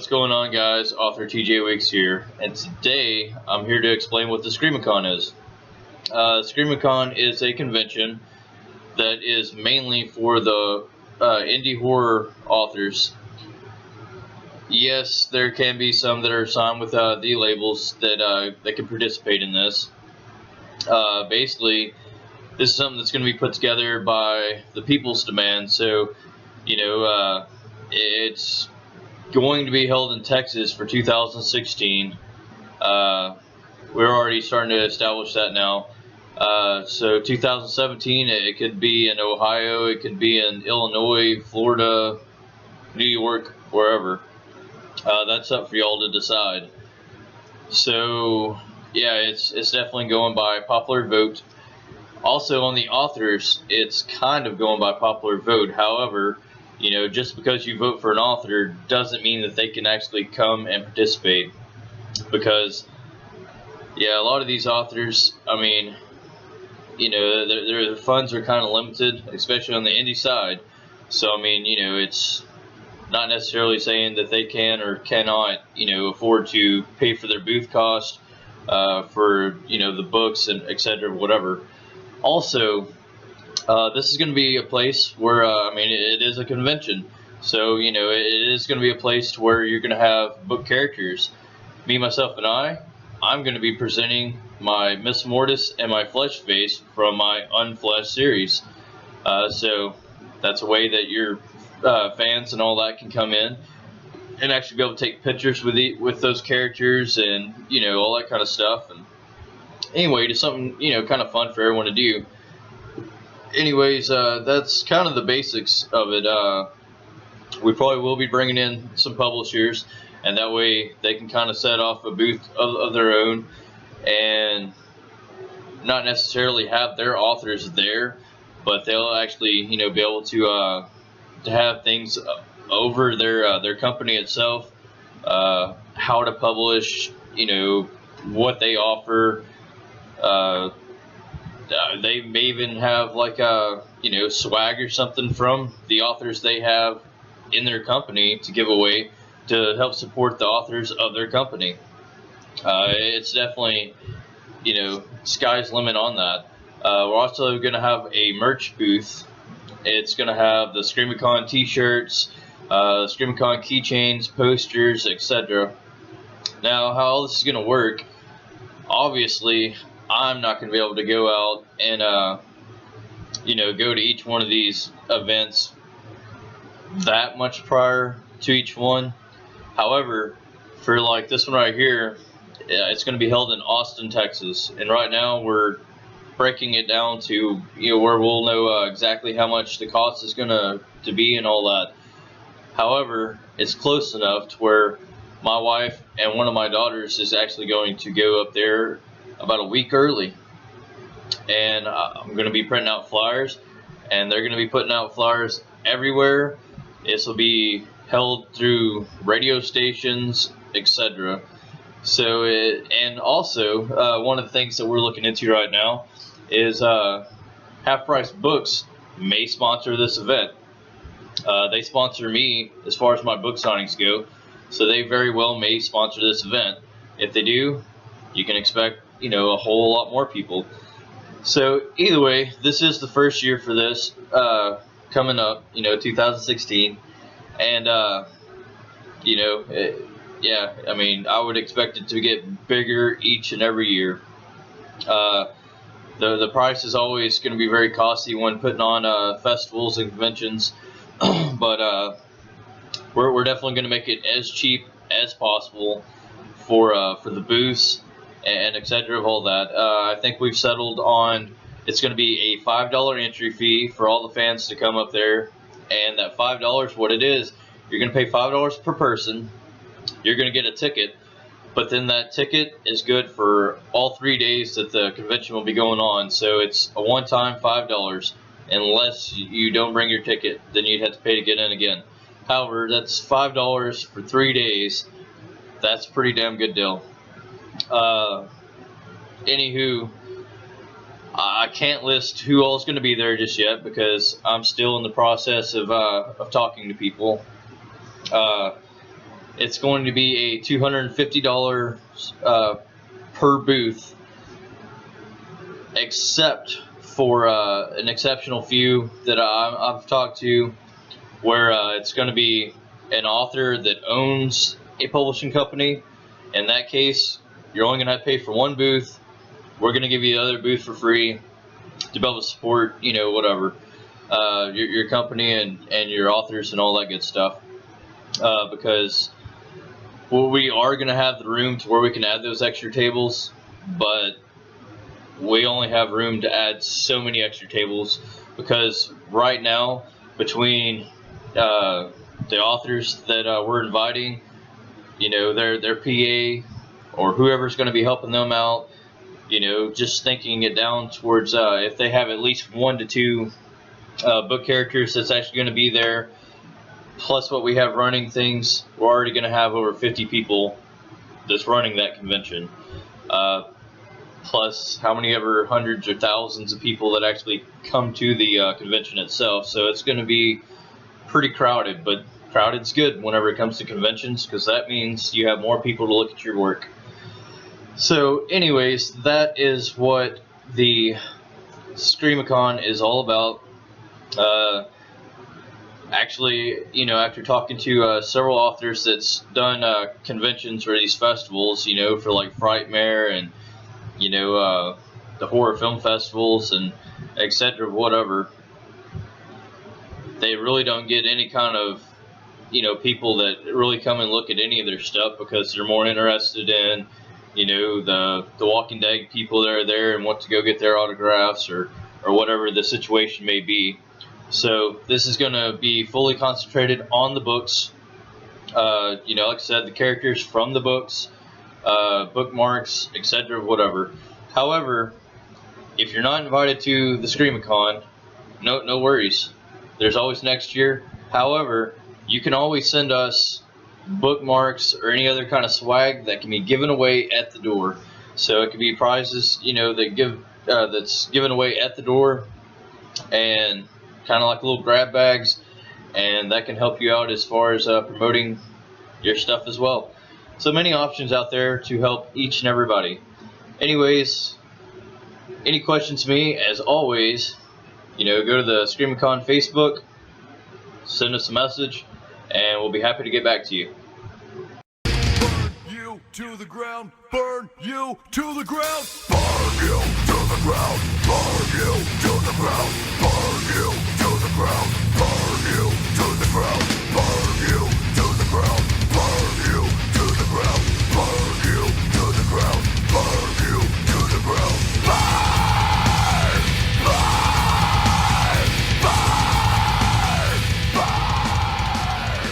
going on, guys? Author TJ Weeks here, and today I'm here to explain what the SCREAMACON is. SCREAMACON is a convention that is mainly for the indie horror authors. Yes, there can be some that are signed with the labels that can participate in this. Basically, this is something that's going to be put together by the people's demand. So, it's going to be held in Texas for 2016. We're already starting to establish that now. So 2017, it could be in Ohio, it could be in Illinois, Florida, New York, wherever. That's up for y'all to decide. So yeah, it's definitely going by popular vote. Also on the authors, it's kind of going by popular vote. However, just because you vote for an author doesn't mean that they can actually come and participate. Because, yeah, a lot of these authors, their funds are kind of limited, especially on the indie side. So, it's not necessarily saying that they can or cannot, afford to pay for their booth cost, for, the books and etc. whatever. Also, this is going to be a place where, it is a convention. So, it is going to be a place where you're going to have book characters. Me, myself, and I'm going to be presenting my Miss Mortis and my Flesh Face from my Unfleshed series. So, that's a way that your fans and all that can come in and actually be able to take pictures with those characters and, all that kind of stuff. And anyway, just something, kind of fun for everyone to do. Anyways, that's kind of the basics of it. We probably will be bringing in some publishers, and that way they can kind of set off a booth of their own and not necessarily have their authors there, but they'll actually, be able to have things over their company itself, how to publish, what they offer. They may even have like swag or something from the authors they have in their company to give away to help support the authors of their company. It's definitely, sky's the limit on that. We're also going to have a merch booth. It's going to have the SCREAMACON t-shirts, SCREAMACON keychains, posters, etc. Now, how all this is going to work, obviously, I'm not going to be able to go out and, go to each one of these events that much prior to each one. However, for like this one right here, it's going to be held in Austin, Texas. And right now we're breaking it down to, where we'll know exactly how much the cost is going to be and all that. However, it's close enough to where my wife and one of my daughters is actually going to go up there about a week early, and I'm going to be printing out flyers, and they're going to be putting out flyers everywhere. This will be held through radio stations, etc. So, and also one of the things that we're looking into right now is Half Price Books may sponsor this event. They sponsor me as far as my book signings go, so they very well may sponsor this event. If they do, you can expect a whole lot more people. So either way, this is the first year for this coming up, 2016, and yeah, I would expect it to get bigger each and every year. The price is always going to be very costly when putting on festivals and conventions, but we're definitely going to make it as cheap as possible for the booths and etc. of all that. I think we've settled on it's going to be a $5 entry fee for all the fans to come up there, and that $5, what it is, you're going to pay $5 per person. You're going to get a ticket, but then that ticket is good for all 3 days that the convention will be going on. So it's a one-time $5. Unless you don't bring your ticket, then you'd have to pay to get in again. However, that's $5 for 3 days. That's a pretty damn good deal. Anywho, I can't list who all's going to be there just yet because I'm still in the process of talking to people. it's going to be a $250 per booth, except for an exceptional few that I've talked to, where it's going to be an author that owns a publishing company. In that case, you're only going to have to pay for one booth. We're going to give you the other booth for free to be able to support, you know, whatever, your company and your authors and all that good stuff. Because we are going to have the room to where we can add those extra tables, but we only have room to add so many extra tables, because right now, between the authors that we're inviting, you know, their PA or whoever's going to be helping them out, you know, just thinking it down towards if they have at least 1 to 2 book characters that's actually going to be there, plus what we have running things, we're already going to have over 50 people that's running that convention. Plus how many ever hundreds or thousands of people that actually come to the convention itself. So it's going to be pretty crowded, but crowded's good whenever it comes to conventions, because that means you have more people to look at your work. So anyways, that is what the SCREAMACON is all about. Actually, you know, after talking to several authors that's done conventions or these festivals, you know, for like Frightmare and, you know, the horror film festivals and etc., whatever, they really don't get any kind of, you know, people that really come and look at any of their stuff, because they're more interested in, you know, the Walking Dead people that are there and want to go get their autographs or whatever the situation may be. So this is going to be fully concentrated on the books. You know, like I said, the characters from the books, bookmarks, etc., whatever. However, if you're not invited to the SCREAMACON, no worries. There's always next year. However, you can always send us bookmarks or any other kind of swag that can be given away at the door. So it could be prizes, you know, that that's given away at the door, and kind of like little grab bags, and that can help you out as far as promoting your stuff as well. So many options out there to help each and everybody. Anyways, any questions to me, as always, you know, go to the SCREAMACON Facebook, send us a message, and we'll be happy to get back to you. Burn you to the ground, burn you to the ground, burn you to the ground, burn you to the ground, burn you to the ground, burn